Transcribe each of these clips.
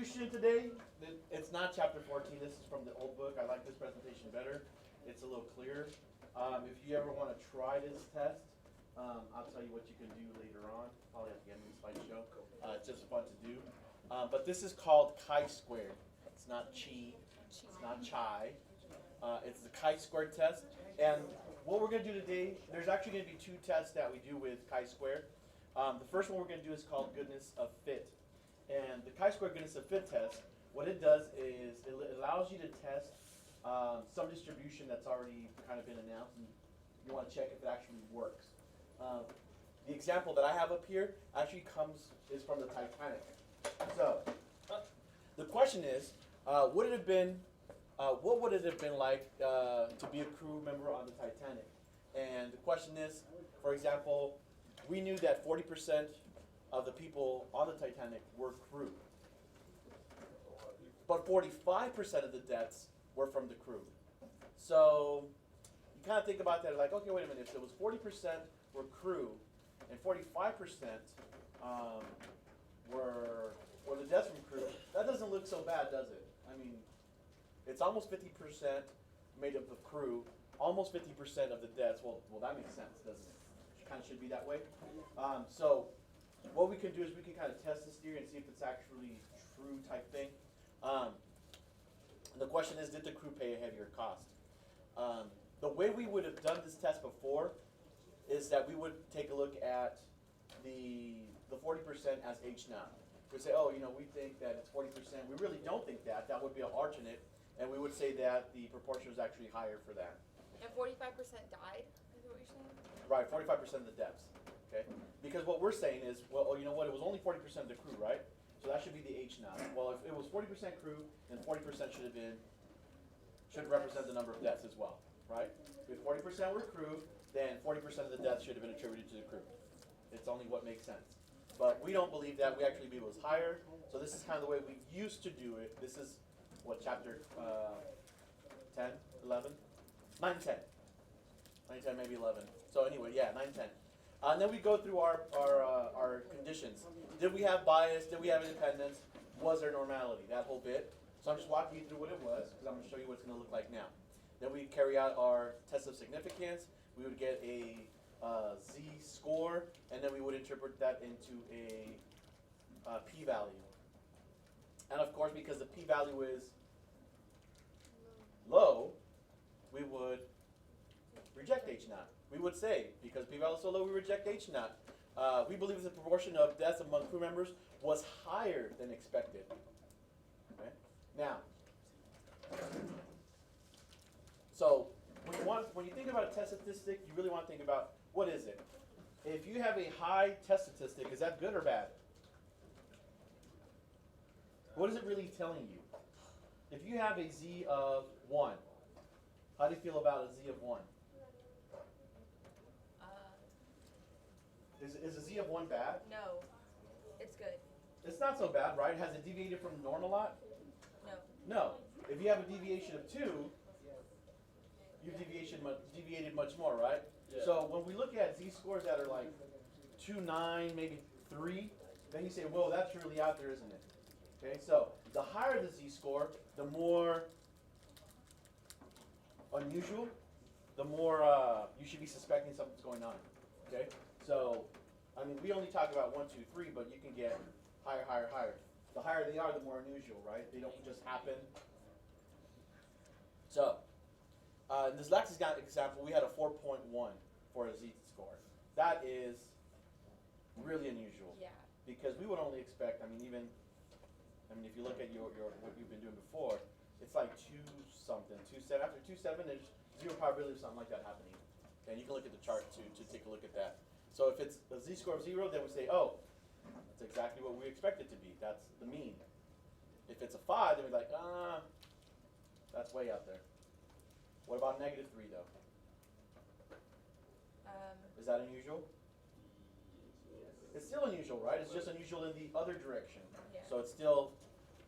distribution today, it's not chapter 14. This is from the old book. I like this presentation better. It's a little clearer. If you ever want to try this test, I'll tell you what you can do later on. Probably at the end of the slideshow. It's just fun to do. But this is called chi-squared. It's not chi. It's not chai. It's the chi-squared test. And what we're going to do today, there's actually going to be two tests that we do with chi-squared. The first one we're going to do is called goodness of fit. And the chi-squared goodness of fit test, what it does is it allows you to test some distribution that's already kind of been announced, and you want to check if it actually works. The example that I have up here actually is from the Titanic. So the question is, what would it have been like to be a crew member on the Titanic? And the question is, for example, we knew that 40% of the people on the Titanic were crew. But 45% of the deaths were from the crew. So you kind of think about that like, okay, wait a minute, if it was 40% were crew and 45% were the deaths from crew, that doesn't look so bad, does it? I mean, it's almost 50% made up of crew, almost 50% of the deaths. Well, that makes sense, doesn't it? It kind of should be that way. So what we can do is we can kind of test this theory and see if it's actually true type thing. The question is, did the crew pay a heavier cost? The way we would have done this test before is that we would take a look at the 40% as H0. We'd say, oh, we think that it's 40%. We really don't think that. That would be an alternate. And we would say that the proportion was actually higher for that. And 45% died, is what you're saying? Right, 45% of the deaths. Okay? Because what we're saying is, well, you know what? It was only 40% of the crew, right? So that should be the H0. Well, if it was 40% crew, then 40% should represent the number of deaths as well, right? If 40% were crew, then 40% of the deaths should have been attributed to the crew. It's only what makes sense. But we don't believe that. We actually believe it was higher. So this is kind of the way we used to do it. This is, what, chapter 10, 11? 9, 10. 9, 10, maybe 11. So anyway, yeah, 9, 10. And then we go through our conditions. Did we have bias? Did we have independence? Was there normality? That whole bit. So I'm just walking you through what it was, because I'm going to show you what it's going to look like now. Then we carry out our test of significance. We would get a z-score, and then we would interpret that into a p-value. And of course, because the p-value is low, we would reject H0. We would say, because p-value is so low, we reject H0. We believe the proportion of deaths among crew members was higher than expected. Okay? Now, so when you think about a test statistic, you really want to think about, what is it? If you have a high test statistic, is that good or bad? What is it really telling you? If you have a z of 1, how do you feel about a z of 1? Is a z of 1 bad? No, it's good. It's not so bad, right? Has it deviated from the norm a lot? No. No. If you have a deviation of 2, you've deviated much more, right? Yeah. So when we look at z-scores that are like 2, 9, maybe 3, then you say, whoa, that's really out there, isn't it? Okay, so the higher the z-score, the more unusual, the more you should be suspecting something's going on. Okay, so I mean, we only talk about 1, 2, 3, but you can get higher, higher, higher. The higher they are, the more unusual, right? They don't just happen. So in this last example, we had a 4.1 for a z-score. That is really unusual. Yeah. Because we would only expect, if you look at your what you've been doing before, it's like 2-something, 2.7. After 2.7, there's 0 probability of something like that happening. Okay, and you can look at the chart to take a look at that. So if it's a z-score of 0, then we say, oh, that's exactly what we expect it to be. That's the mean. If it's a 5, then we're like, that's way out there. What about -3, though? Is that unusual? It's still unusual, right? It's just unusual in the other direction. Yeah. So it's still...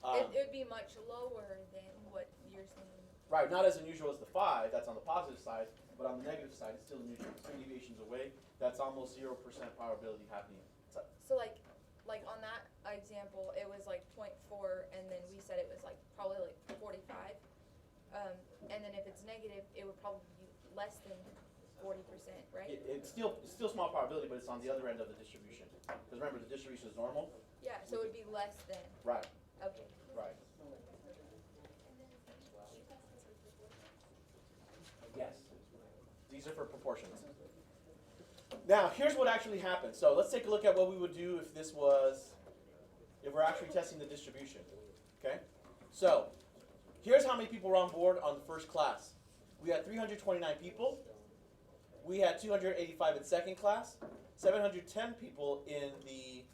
it would be much lower than what you're saying. Right, not as unusual as the 5, that's on the positive side, but on the negative side, it's still unusual. It's 3 deviations away. That's almost 0% probability happening. So like on that example, it was like 0.4, and negative, it would probably be less than 40%, right? It's still small probability, but it's on the other end of the distribution. Because remember, the distribution is normal. Yeah, so it would be less than. Right. Okay. Right. Yes. These are for proportions. Now, here's what actually happens. So let's take a look at what we would do if we're actually testing the distribution. Okay? So, here's how many people were on board on the first class. We had 329 people. We had 285 in second class, 710 people in the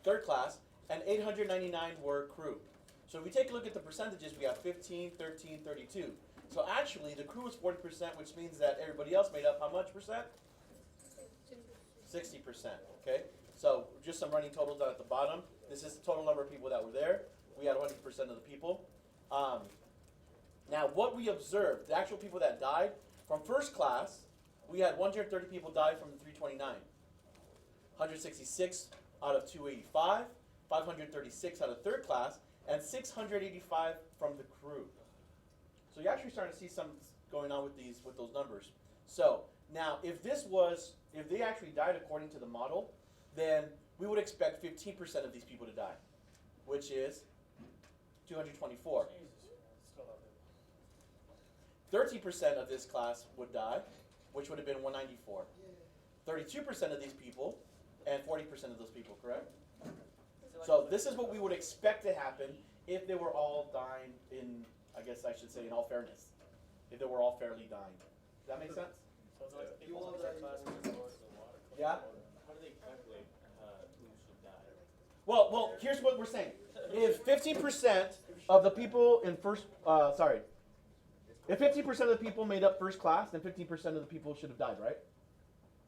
third class, and 899 were crew. So if we take a look at the percentages, we have 15, 13, 32. So actually, the crew was 40%, which means that everybody else made up how much percent? 60%, okay? So just some running totals down at the bottom. This is the total number of people that were there. We had 100% of the people. Now, what we observed, the actual people that died, from first class, we had 130 people die from the 329. 166 out of 285, 536 out of third class, and 685 from the crew. So you're actually starting to see something going on with those numbers. So now, if they actually died according to the model, then we would expect 15% of these people to die, which is 224. 30% of this class would die, which would have been 194. 32% of these people, and 40% of those people, correct? So this is what we would expect to happen if they were all dying in, I guess I should say, in all fairness. If they were all fairly dying. Does that make sense? So those people in that class were just lower to the water. Yeah? How do they calculate who should die? Well, here's what we're saying. If 15% of the people in if 15% of the people made up first class, then 15% of the people should have died, right?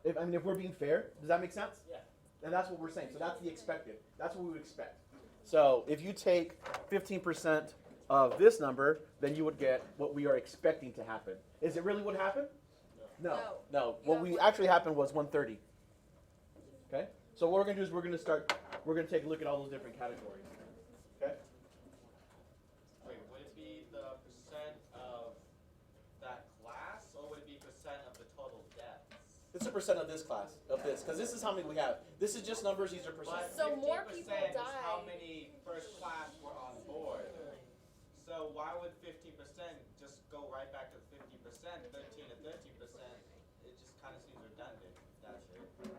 If we're being fair, does that make sense? Yeah. And that's what we're saying. So that's the expected. That's what we would expect. So if you take 15% of this number, then you would get what we are expecting to happen. Is it really what happened? No. No. What we actually happened was 130. Okay? So what we're going to do is we're going to take a look at all those different categories. Okay? Wait, would it be the percent of that class, or would it be percent of the total deaths? It's a percent of this class, because this is how many we have. This is just numbers, these are percent. But So more 15% people is die. how many first class were on board. So why would 15% just go right back to 50%, 13 to 13%? It just kind of seems redundant. That's it.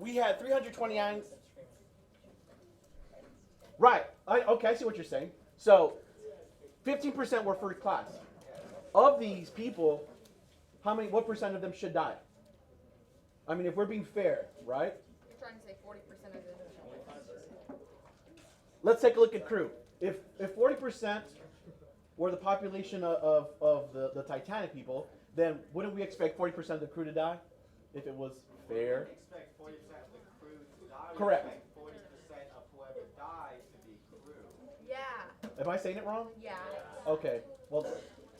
We had 329. Right. Okay, I see what you're saying. So 15% were first class. Of these people, what percent of them should die? I mean, if we're being fair, right? You're trying to say 40% of the. Let's take a look at crew. If 40% were the population of the Titanic people, then wouldn't we expect 40% of the crew to die? If it was fair. We expect 40% of the crew to die. Correct. We expect 40% of whoever dies to be crew. Yeah. Am I saying it wrong? Yeah. Okay. Well,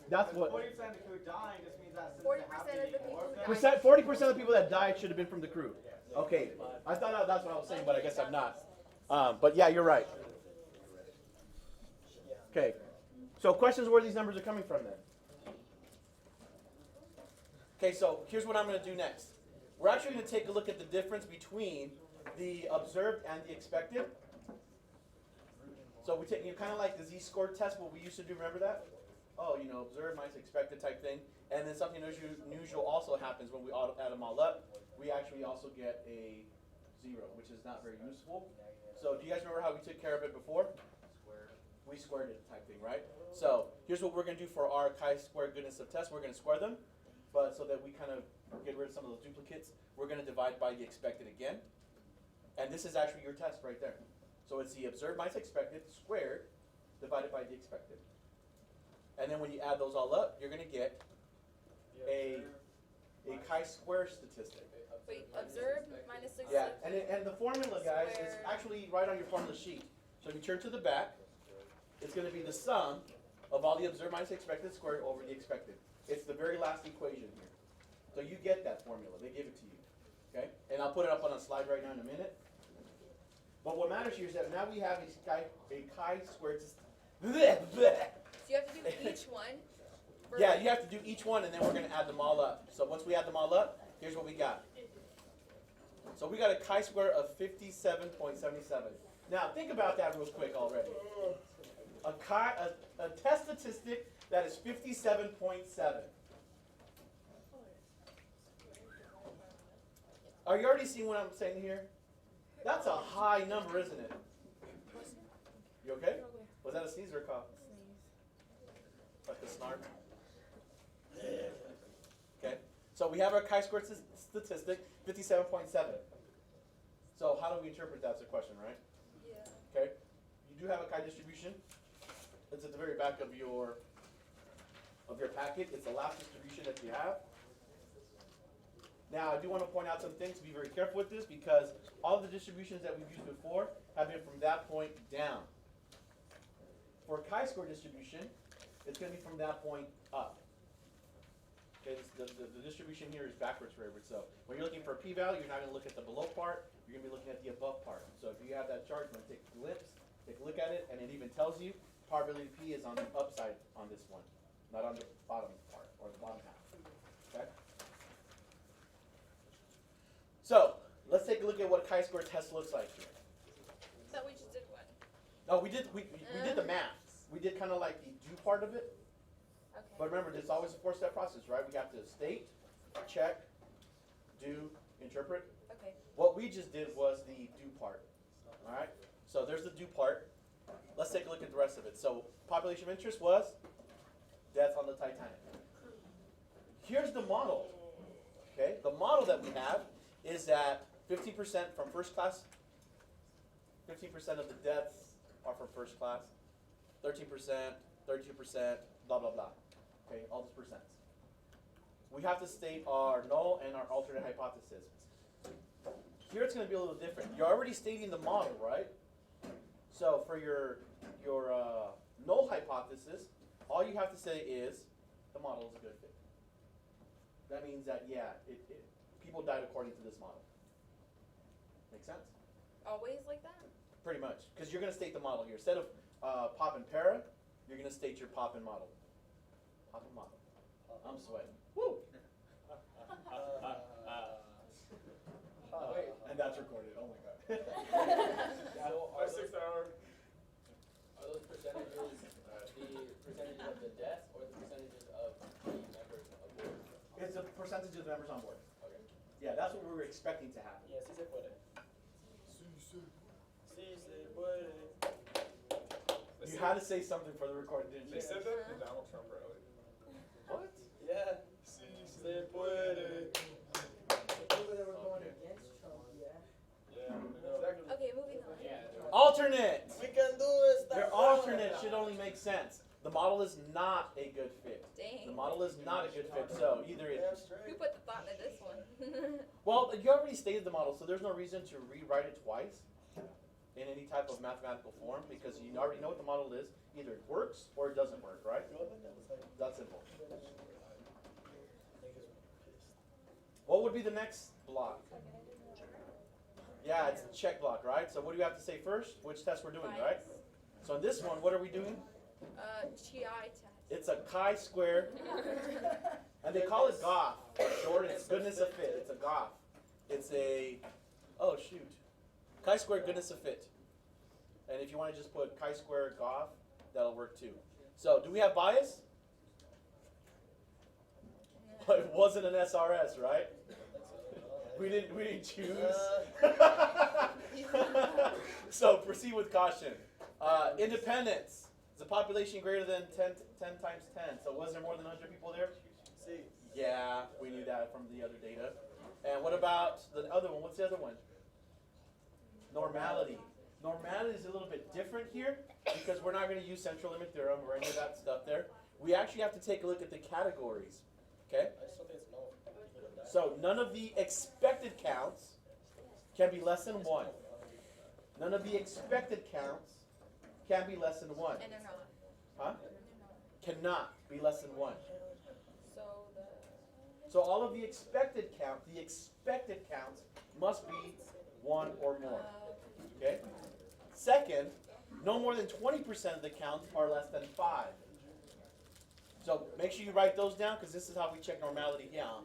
that's what. 40% of the crew dying just means that since 40% they have of to the be people more who than- 40% of the people that died should have been from the crew. Okay. I thought that's what I was saying, but I guess I'm not. But yeah, you're right. Okay. So questions where these numbers are coming from then? Okay, so here's what I'm going to do next. We're actually going to take a look at the difference between the observed and the expected. So we take kind of like the Z-score test, what we used to do, remember that? Oh, observed minus expected type thing. And then something unusual also happens when we add them all up. We actually also get a 0, which is not very useful. So do you guys remember how we took care of it before? We squared it type thing, right? So here's what we're going to do for our chi-square goodness of tests. We're going to square them, but so that we kind of get rid of some of those duplicates, we're going to divide by the expected again. And this is actually your test right there. So it's the observed minus expected squared divided by the expected. And then when you add those all up, you're going to get a chi-square statistic. Wait, observed minus 6. Yeah, and the formula, guys, is actually right on your formula sheet. So if you turn to the back, it's going to be the sum of all the observed minus expected squared over the expected. It's the very last equation here. So you get that formula. They give it to you. Okay? And I'll put it up on a slide right now in a minute. But what matters here is that now we have a chi-squared So you have to do each one? Yeah, you have to do each one, and then we're going to add them all up. So once we add them all up, here's what we got. So we got a chi-square of 57.77. Now, think about that real quick already. A test statistic that is 57.7. Are you already seeing what I'm saying here? That's a high number, isn't it? You okay? Was that a sneeze or a cough? Like a snark? Okay. So we have our chi-square statistic, 57.7. So how do we interpret that? That's the question, right? Yeah. Okay. You do have a chi-distribution. It's at the very back of your packet. It's the last distribution that you have. Now, I do want to point out some things. Be very careful with this because all the distributions that we've used before have been from that point down. For a chi-square distribution, it's going to be from that point up. Okay, the distribution here is backwards for everybody. So when you're looking for a p-value, you're not going to look at the below part. You're going to be looking at the above part. So if you have that chart, you're going to take a glimpse, take a look at it, and it even tells you probability p is on the upside on this one, not on the bottom part or the bottom half. Okay. So let's take a look at what a chi-square test looks like here. So we just did one. No, we did the math. We did kind of like the do part of it. Okay. But remember, it's always a four-step process, right? We have to state, check, do, interpret. Okay. What we just did was the do part. All right? So there's the do part. Let's take a look at the rest of it. So population of interest was death on the Titanic. Here's the model. Okay? The model that we have is that 15% from first class, 15% of the deaths are from first class, 13%, 32%, blah, blah, blah. Okay, all those percents. We have to state our null and our alternate hypothesis. Here it's going to be a little different. You're already stating the model, right? So for your null hypothesis, all you have to say is the model is a good fit. That means that, yeah, people died according to this model. Make sense? Always like that? Pretty much. Because you're going to state the model here. Instead of pop and para, you're going to state your pop and model. Pop and model. I'm sweating. Woo! Wait. And that's recorded. Oh my god. So Our 6 hour. are those percentages the percentages of the deaths or the percentages of the members of board? It's a percentage of the members on board. Okay. Yeah, that's what we were expecting to happen. Yeah, sí se puede. Sí se puede. You had to say something for the recording, didn't They you? said that in the Donald Trump rally. What? Yeah. Sí se puede. People that were going against Trump, yeah. Yeah, exactly. Okay, moving on. Yeah. Alternate! We can do it. Your alternate should only make sense. The model is not a good fit. Dang. The model is not a good fit. So either it. Damn Who straight. put the thought into this one? Well, you already stated the model, so there's no reason to rewrite it twice in any type of mathematical form because you already know what the model is. Either it works or it doesn't work, right? That's simple. What would be the next block? Yeah, it's the check block, right? So what do you have to say first? Which test we're doing, right? So in this one, what are we doing? GI test. It's a chi-square, and they call it GOF. Short, it's goodness of fit. It's a GOF. It's a, oh shoot, chi-square goodness of fit. And if you want to just put chi-square GOF, that'll work too. So do we have bias? It wasn't an SRS, right? We didn't choose. So proceed with caution. Independence. Is the population greater than 10 times 10? So was there more than 100 people there? See. Yeah, we knew that from the other data. And what about the other one? What's the other one? Normality. Normality is a little bit different here because we're not going to use central limit theorem or any of that stuff there. We actually have to take a look at the categories. Okay? I just don't think it's no. So none of the expected counts can be less than 1. None of the expected counts can be less than 1. And they're not. Huh? And they're not. Cannot be less than 1. So So all of the expected counts must be 1 or more. Okay? Second, no more than 20% of the counts are less than 5. So make sure you write those down because this is how we check normality down.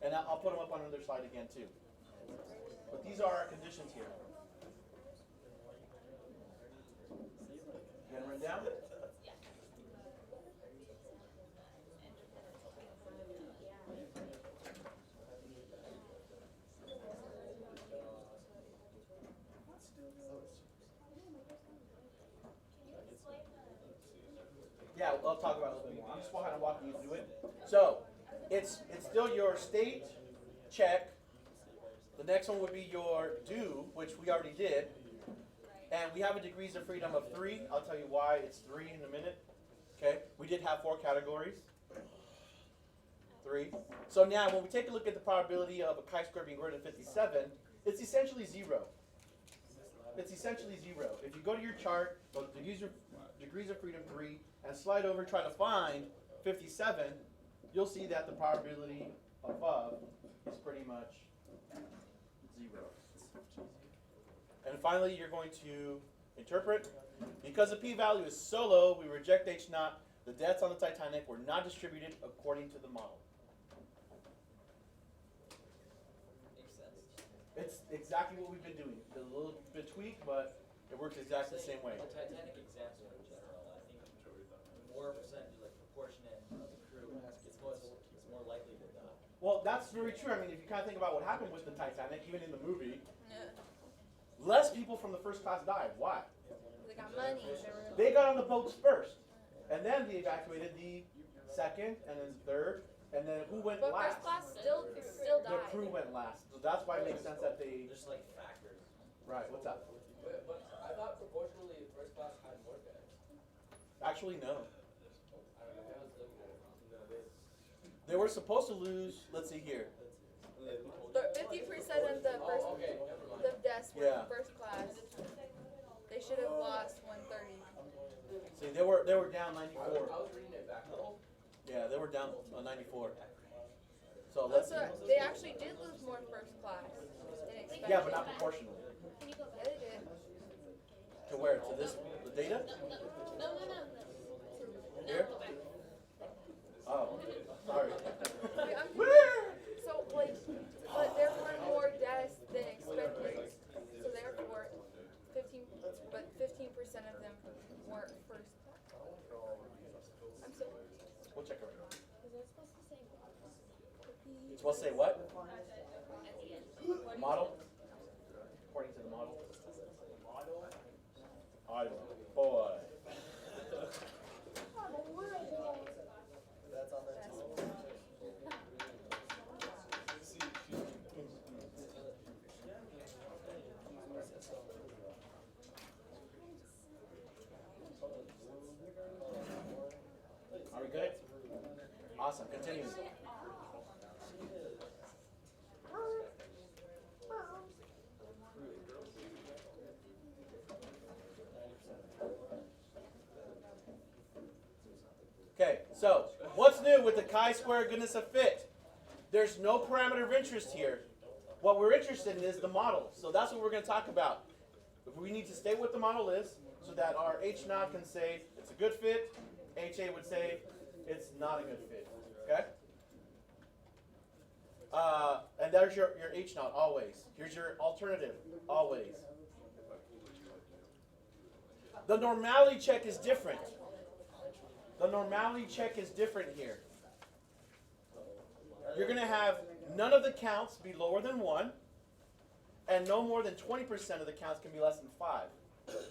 And I'll put them up on another slide again too. But these are our conditions here. You got them written down? Yeah, I'll talk about it a little bit more. I'm just kind of walking you through it. So, it's still your state check. The next one would be your do, which we already did. And we have a degrees of freedom of 3. I'll tell you why it's 3 in a minute. Okay, we did have 4 categories. 3. So now, when we take a look at the probability of a chi-square being greater than 57, it's essentially 0. It's essentially 0. If you go to your chart, go to degrees of freedom 3, and slide over, try to find 57, you'll see that the probability above is pretty much 0. And finally, you're going to interpret. Because the p-value is so low, we reject H0. The deaths on the Titanic were not distributed according to the model. Makes sense. It's exactly what we've been doing. A little bit tweaked, but it works exactly the same way. The Titanic exams in general, I think more percentage, like proportionate of the crew, it's more likely to die. Well, that's very true. I mean, if you kind of think about what happened with the Titanic, even in the movie, Yeah. less people from the first class died. Why? They got money. They got on the boats first, and then they evacuated the second, and then third, and then who went But last? first class still The died. crew went last. So that's why it makes sense that they. There's like factors. Right. What's up? But I thought proportionally first class had more deaths. Actually, no. I don't know. I was looking at it. No, They were supposed to lose. Let's see here. 50% of the first, Oh, okay, never mind. the deaths were Yeah. first class. They should have lost 130. See, they were down I 94. was reading it back. Yeah, they were down 94. So let's see. Also, they actually did lose more first class than expected. Yeah, but not proportionally. Yeah, they did. To where? To this? The data? Here? Oh, sorry. Yeah, I'm confused. So, like, but there were more deaths than expected. So therefore, 15% of them weren't first class. I'm so. We'll check it right now. It's supposed to say what? Model? According to the model. I don't know. Boy. That's on there too. Are we good? Awesome. Continue. Okay, so what's new with the chi-square goodness of fit? There's no parameter of interest here. What we're interested in is the model. So that's what we're going to talk about. We need to state what the model is so that our H0 can say it's a good fit. HA would say it's not a good fit. Okay? And there's your H0 always. Here's your alternative always. The normality check is different. The normality check is different here. You're going to have none of the counts be lower than 1, and no more than 20% of the counts can be less than 5. What? Okay,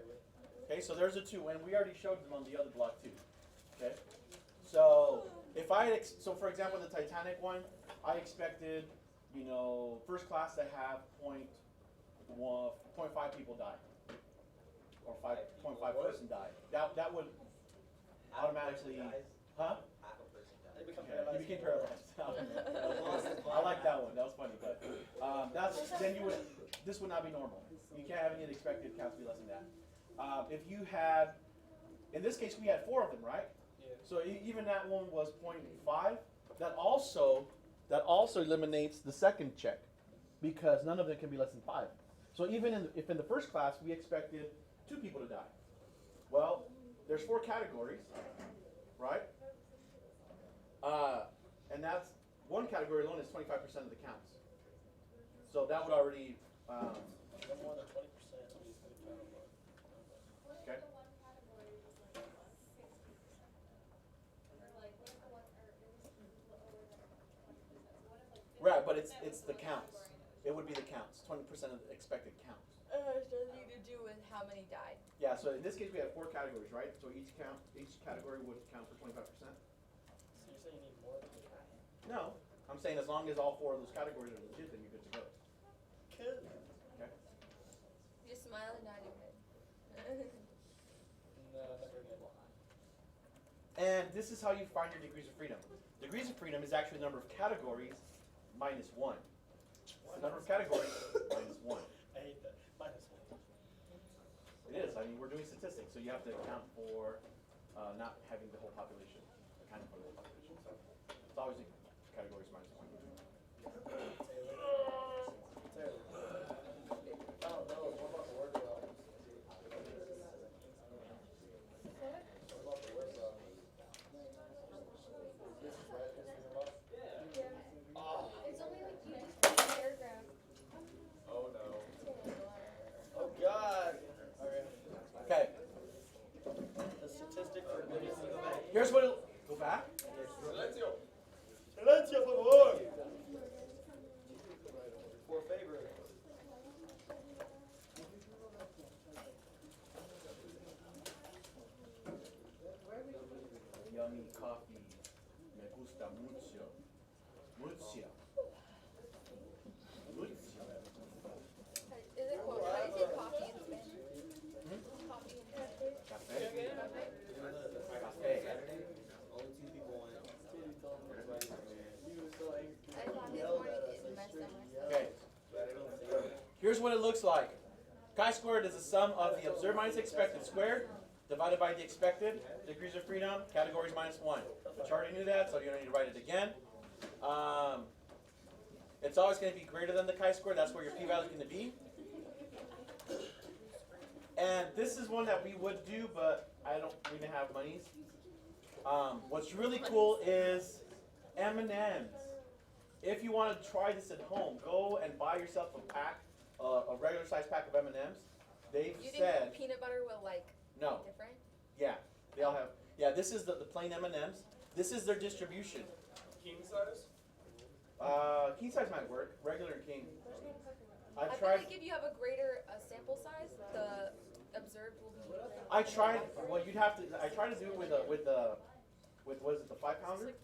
wait. Okay, so there's a 2, and we already showed them on the other block too. Okay, so if so for example, the Titanic one, I expected, first class to have 0.5 people die, or 5.5 person die. That would automatically, huh? Half a person died. They become Yeah, paralyzed. you became paralyzed. I like that one. That was funny, but this would not be normal. You can't have any of the expected counts be less than that. If you had, in this case, we had 4 of them, right? Yeah. So even that one was 0.5. That also eliminates the second check because none of them can be less than 5. So even if in the first class we expected 2 people to die, well, there's 4 categories, right? And that's one category alone is 25% of the counts. So that would already, More than 20%. okay. Right, but it's the counts. It would be the counts. 20% of the expected counts. It has nothing to do with how many died. Yeah. So in this case, we have 4 categories, right? So each category would count for 25%. So you're saying you need more than that? No, I'm saying as long as all 4 of those categories are legit, then you're good to go. Cool. Okay. Just smile and nod your head. No, never again. And this is how you find your degrees of freedom. Degrees of freedom is actually the number of categories minus 1. The number of categories minus 1. I hate that. Minus 1. It is. I mean, we're doing statistics, so you have to account for not having the whole population, accounting for the whole population. So it's always categories minus 1. Taylor. Oh, no, what about the word problem? What about the word problem? This is right, this is your mouth? Oh. It's only like you just put a paragraph. Oh no. Oh, God. Okay. Okay. The statistic for goodness to go back. Here's what it'll go back. Silencio. Silencio, por favor. For favor. Yummy coffee. Me gusta mucho. Mucho. Mucho. Is it called, how do you say coffee in Spanish? Coffee in Spanish. Café. Café. Only 2 people went. I thought this morning it messed up my stuff. Okay. Here's what it looks like. Chi-squared is the sum of the observed minus expected squared divided by the expected degrees of freedom, categories minus 1. But you already knew that, so you don't need to write it again. It's always going to be greater than the chi-squared. That's where your p-value is going to be. And this is one that we would do, but I don't even have monies. What's really cool is M&Ms. If you want to try this at home, go and buy yourself a pack, a regular size pack of M&Ms. They've You said, think peanut butter will like no, be different? yeah, they all have, yeah, this is the plain M&Ms. This is their distribution. King size? King size might work, regular and king. I I've feel tried, like if you have a greater sample size, the observed will be. I tried, well, you'd have to, I tried to do it with what is it, the 5-pounder?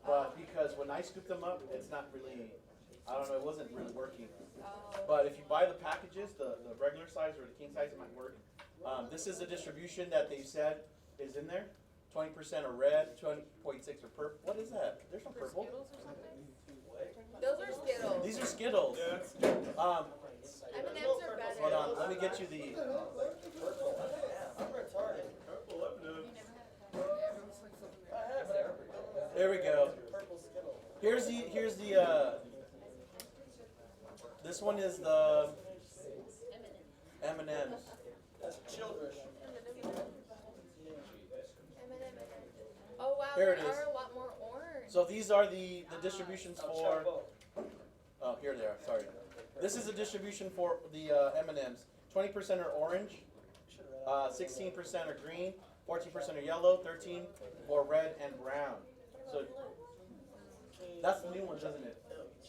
But because when I scoop them up, it's not really, I don't know, it wasn't really working. But if you buy the packages, the regular size or the king size, it might work. This is the distribution that they said is in there. 20% are red, 20.6 are purple. What is that? There's some purple. Those are Skittles. These are Skittles. M&Ms are better. Hold on, let me get you the. I'm retarded. There we go. Purple Skittle. Here's the. This one is the M&Ms. That's childrish. Oh wow, Here there it is. are a lot more orange. So these are the distributions for. Oh, here they are. Sorry. This is the distribution for the M&Ms. 20% are orange, 16% are green, 14% are yellow, 13 for red and brown. So that's the new one, isn't it?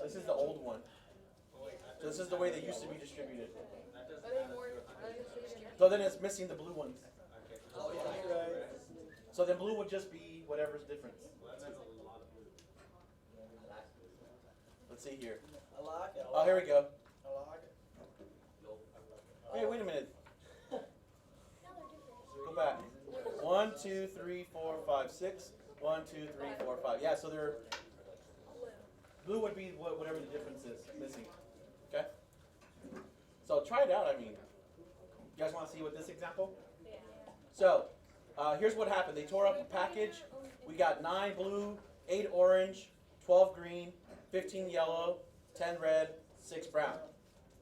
This is the old one. So this is the way they used to be distributed. Are they more? So then it's missing the blue ones. Oh, yeah, you're right. So then blue would just be whatever's different. Let's see here. I like it. Oh, here we go. I like it. Hey, wait a minute. Go back. 1, 2, 3, 4, 5, 6. 1, 2, 3, 4, 5. Yeah, so they're blue would be whatever the difference is missing. Okay. So try it out. I mean, you guys want to see what this example? So here's what happened. They tore up a package. We got 9 blue, 8 orange, 12 green, 15 yellow, 10 red, 6 brown.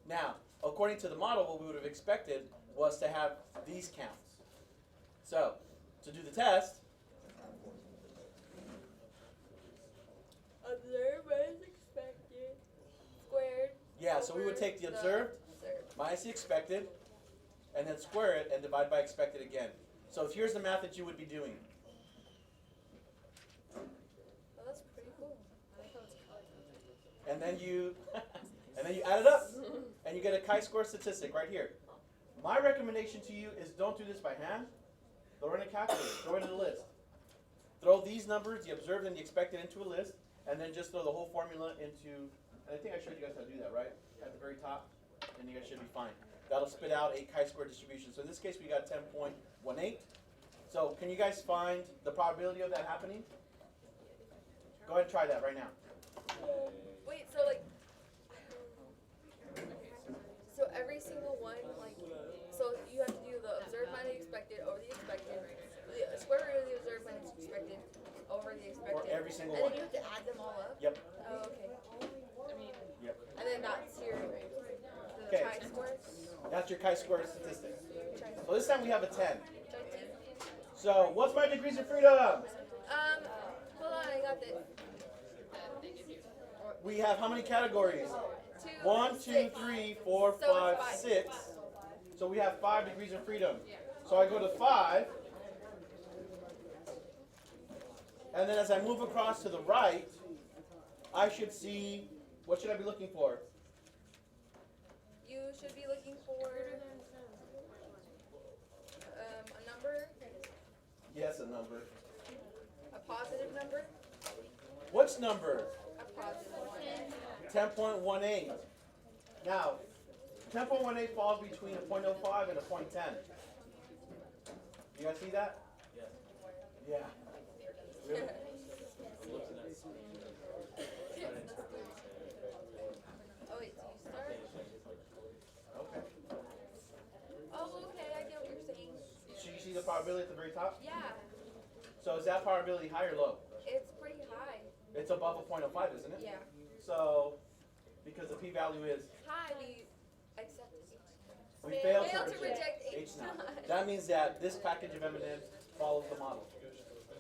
Now, according to the model, what we would have expected was to have these counts. So to do the test, Observe as expected. Squared. yeah, so we would take the observed minus the expected, and then square it and divide by expected again. So here's the math that you would be doing. Oh, that's pretty cool. I like how it's colored. And then you add it up, and you get a chi-square statistic right here. My recommendation to you is don't do this by hand. Throw it in a calculator. Throw it in a list. Throw these numbers, the observed and the expected, into a list, and then just throw the whole formula into. And I think I showed you guys how to do that, right? At the very top, and you guys should be fine. That'll spit out a chi-square distribution. So in this case, we got 10.18. So can you guys find the probability of that happening? Go ahead and try that right now. Wait, so like, so every single one, like, so you have to do the observed minus the expected over the expected, the square root of the observed minus the expected over the expected. For every single and one. then you have to add them all up? Yep. Oh, okay. Yep. And then that's your, the Okay. chi-square? That's your chi-square statistic. Chi-square. So this time we have a 10. Chi-2. So what's my degrees of freedom? Hold on, I got this. We have how many categories? 2, 1, 2, 6. 3, 4, So 5, it's 5. 6. So we have 5 degrees of freedom. So I go to 5. And then as I move across to the right, I should see, what should I be looking for? You should be looking for a number, Yes, a number. a positive number, Which number? a positive one. 10.18. Now, 10.18 falls between a .05 and a .10. You guys see that? Yes. Yeah. Really? I'm looking at trying to interpret what you're saying. Oh wait, so you start? Okay. Oh, okay, I get what you're saying. So you see the probability at the very top? Yeah, So is that probability high or low? it's pretty high. It's above a .05, isn't it? Yeah. So, because the p-value is, High, we accept it. we failed Fail to to reject reject H H naught. naught. That means that this package of M&Ms follows the model.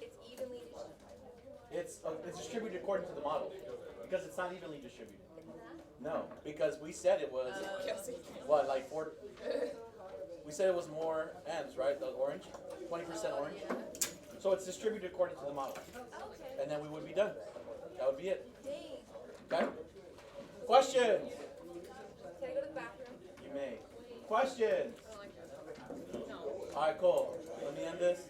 It's evenly distributed. It's distributed according to the model, because it's not evenly distributed. No, because we said it was, what, like 4, we said it was more M's, right, the orange, 20% orange. So it's distributed according to the model, Okay. and then we would be done. That would be it, Dang. okay? Questions? Can I go to the bathroom? You may. Questions? All right, cool. Let me end this.